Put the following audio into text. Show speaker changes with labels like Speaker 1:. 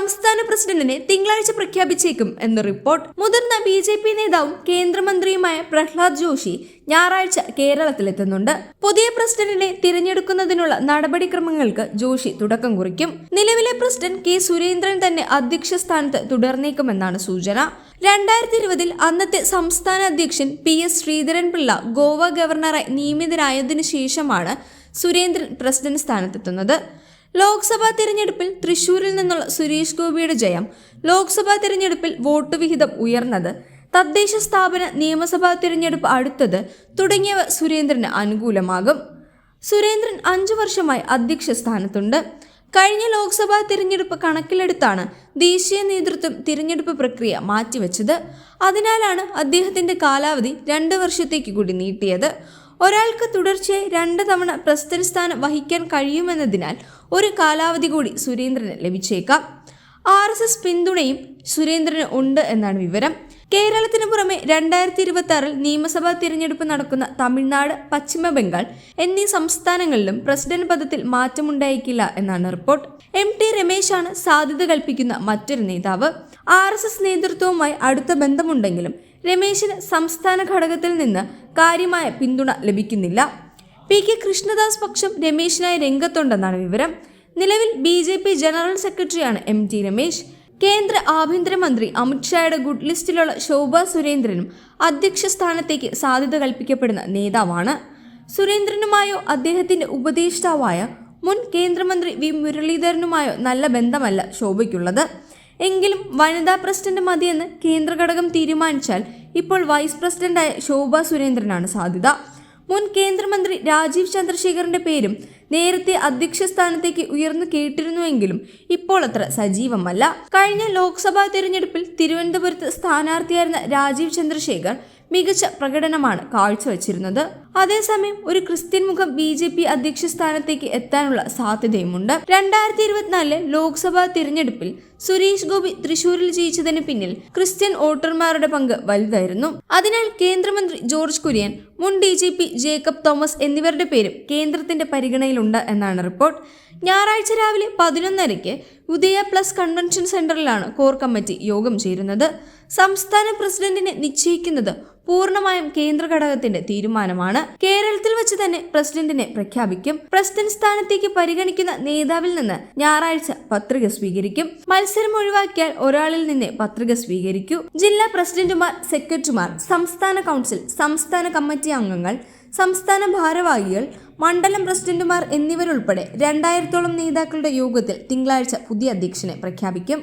Speaker 1: സംസ്ഥാന പ്രസിഡന്റിനെ തിങ്കളാഴ്ച പ്രഖ്യാപിച്ചേക്കും എന്ന് റിപ്പോർട്ട്. മുതിർന്ന BJP നേതാവും കേന്ദ്രമന്ത്രിയുമായ പ്രഹ്ലാദ് ജോഷി ഞായറാഴ്ച കേരളത്തിലെത്തുന്നുണ്ട്. പുതിയ പ്രസിഡന്റിനെ തിരഞ്ഞെടുക്കുന്നതിനുള്ള നടപടിക്രമങ്ങൾക്ക് ജോഷി തുടക്കം കുറിക്കും. നിലവിലെ പ്രസിഡന്റ് K. സുരേന്ദ്രൻ തന്നെ അധ്യക്ഷ സ്ഥാനത്ത് തുടർന്നേക്കുമെന്നാണ് സൂചന. 2020 അന്നത്തെ സംസ്ഥാന അധ്യക്ഷൻ PS ശ്രീധരൻപിള്ള ഗോവ ഗവർണറായി നിയമിതനായതിനു ശേഷമാണ് സുരേന്ദ്രൻ പ്രസിഡന്റ് സ്ഥാനത്തെത്തുന്നത്. ലോക്സഭാ തിരഞ്ഞെടുപ്പിൽ തൃശൂരിൽ നിന്നുള്ള സുരേഷ് ഗോപിയുടെ ജയം, ലോക്സഭാ തിരഞ്ഞെടുപ്പിൽ വോട്ട് വിഹിതം ഉയർന്നത്, തദ്ദേശ സ്ഥാപന നിയമസഭാ തിരഞ്ഞെടുപ്പ് അടുത്തത് തുടങ്ങിയവ സുരേന്ദ്രന് അനുകൂലമാകും. സുരേന്ദ്രൻ 5 വർഷമായി അധ്യക്ഷ സ്ഥാനത്തുണ്ട്. കഴിഞ്ഞ ലോക്സഭാ തിരഞ്ഞെടുപ്പ് കണക്കിലെടുത്താണ് ദേശീയ നേതൃത്വം തിരഞ്ഞെടുപ്പ് പ്രക്രിയ മാറ്റിവെച്ചത്. അതിനാലാണ് അദ്ദേഹത്തിന്റെ കാലാവധി 2 വർഷത്തേക്ക് കൂടി നീട്ടിയത്. ഒരാൾക്ക് തുടർച്ചയായി 2 തവണ പ്രസിഡന്റ് സ്ഥാനം വഹിക്കാൻ കഴിയുമെന്നതിനാൽ ഒരു കാലാവധി കൂടി സുരേന്ദ്രന് ലഭിച്ചേക്കാം. RSS പിന്തുണയും സുരേന്ദ്രന് ഉണ്ട് എന്നാണ് വിവരം. കേരളത്തിന് പുറമെ 2026 നിയമസഭാ തിരഞ്ഞെടുപ്പ് നടക്കുന്ന തമിഴ്നാട്, പശ്ചിമ ബംഗാൾ എന്നീ സംസ്ഥാനങ്ങളിലും പ്രസിഡന്റ് പദത്തിൽ മാറ്റമുണ്ടായേക്കില്ല എന്നാണ് റിപ്പോർട്ട്. MT രമേശാണ് സാധ്യത കൽപ്പിക്കുന്ന മറ്റൊരു നേതാവ്. RSS നേതൃത്വവുമായി അടുത്ത ബന്ധമുണ്ടെങ്കിലും രമേശിന് സംസ്ഥാന ഘടകത്തിൽ നിന്ന് കാര്യമായ പിന്തുണ ലഭിക്കുന്നില്ല. PK കൃഷ്ണദാസ് പക്ഷം രമേശിനായി രംഗത്തുണ്ടെന്നാണ് വിവരം. നിലവിൽ BJP ജനറൽ സെക്രട്ടറിയാണ് MT രമേശ്. കേന്ദ്ര ആഭ്യന്തരമന്ത്രി അമിത്ഷായുടെ ഗുഡ് ലിസ്റ്റിലുള്ള ശോഭ സുരേന്ദ്രനും അധ്യക്ഷ സ്ഥാനത്തേക്ക് സാധ്യത കൽപ്പിക്കപ്പെടുന്ന നേതാവാണ്. സുരേന്ദ്രനുമായോ അദ്ദേഹത്തിന്റെ ഉപദേഷ്ടാവായ മുൻ കേന്ദ്രമന്ത്രി V. മുരളീധരനുമായോ നല്ല ബന്ധമല്ല ശോഭയ്ക്കുള്ളത്. എങ്കിലും വനിതാ പ്രസിഡന്റ് മതിയെന്ന് കേന്ദ്ര ഘടകം തീരുമാനിച്ചാൽ ഇപ്പോൾ വൈസ് പ്രസിഡന്റായ ശോഭ സുരേന്ദ്രനാണ് സാധ്യത. മുൻ കേന്ദ്രമന്ത്രി രാജീവ് ചന്ദ്രശേഖറിന്റെ പേരും നേരത്തെ അധ്യക്ഷ സ്ഥാനത്തേക്ക് ഉയർന്നു കേട്ടിരുന്നുവെങ്കിലും ഇപ്പോൾ അത്ര സജീവമല്ല. കഴിഞ്ഞ ലോക്സഭാ തിരഞ്ഞെടുപ്പിൽ തിരുവനന്തപുരത്ത് സ്ഥാനാർത്ഥിയായിരുന്ന രാജീവ് ചന്ദ്രശേഖർ മികച്ച പ്രകടനമാണ് കാഴ്ചവെച്ചിരുന്നത്. അതേസമയം ഒരു ക്രിസ്ത്യൻ മുഖം BJP അധ്യക്ഷ സ്ഥാനത്തേക്ക് എത്താനുള്ള സാധ്യതയുമുണ്ട്. 2024 ലോക്സഭാ തിരഞ്ഞെടുപ്പിൽ സുരേഷ് ഗോപി തൃശൂരിൽ ജയിച്ചതിന് പിന്നിൽ ക്രിസ്ത്യൻ വോട്ടർമാരുടെ പങ്ക് വലുതായിരുന്നു. അതിനാൽ കേന്ദ്രമന്ത്രി ജോർജ് കുര്യൻ, മുൻ DGP ജേക്കബ് തോമസ് എന്നിവരുടെ പേരും കേന്ദ്രത്തിന്റെ പരിഗണനയിലുണ്ട് എന്നാണ് റിപ്പോർട്ട്. ഞായറാഴ്ച രാവിലെ 11:30 ഉദയ പ്ലസ് കൺവെൻഷൻ സെന്ററിലാണ് കോർ കമ്മിറ്റി യോഗം ചേരുന്നത്. സംസ്ഥാന പ്രസിഡന്റിനെ നിശ്ചയിക്കുന്നത് പൂർണ്ണമായും കേന്ദ്ര ഘടകത്തിന്റെ തീരുമാനമാണ്. കേരളത്തിൽ വെച്ച് തന്നെ പ്രസിഡന്റിനെ പ്രഖ്യാപിക്കും. പ്രസിഡന്റ് സ്ഥാനത്തേക്ക് പരിഗണിക്കുന്ന നേതാവിൽ നിന്ന് ഞായറാഴ്ച പത്രിക സ്വീകരിക്കും. മത്സരം ഒഴിവാക്കിയാൽ ഒരാളിൽ നിന്നേ പത്രിക സ്വീകരിക്കൂ. ജില്ലാ പ്രസിഡന്റുമാർ, സെക്രട്ടറിമാർ, സംസ്ഥാന കൗൺസിൽ, സംസ്ഥാന കമ്മിറ്റി അംഗങ്ങൾ, സംസ്ഥാന ഭാരവാഹികൾ, മണ്ഡലം പ്രസിഡന്റുമാർ എന്നിവരുൾപ്പെടെ 2000ഓളം നേതാക്കളുടെ യോഗത്തിൽ തിങ്കളാഴ്ച പുതിയ അധ്യക്ഷനെ പ്രഖ്യാപിക്കും.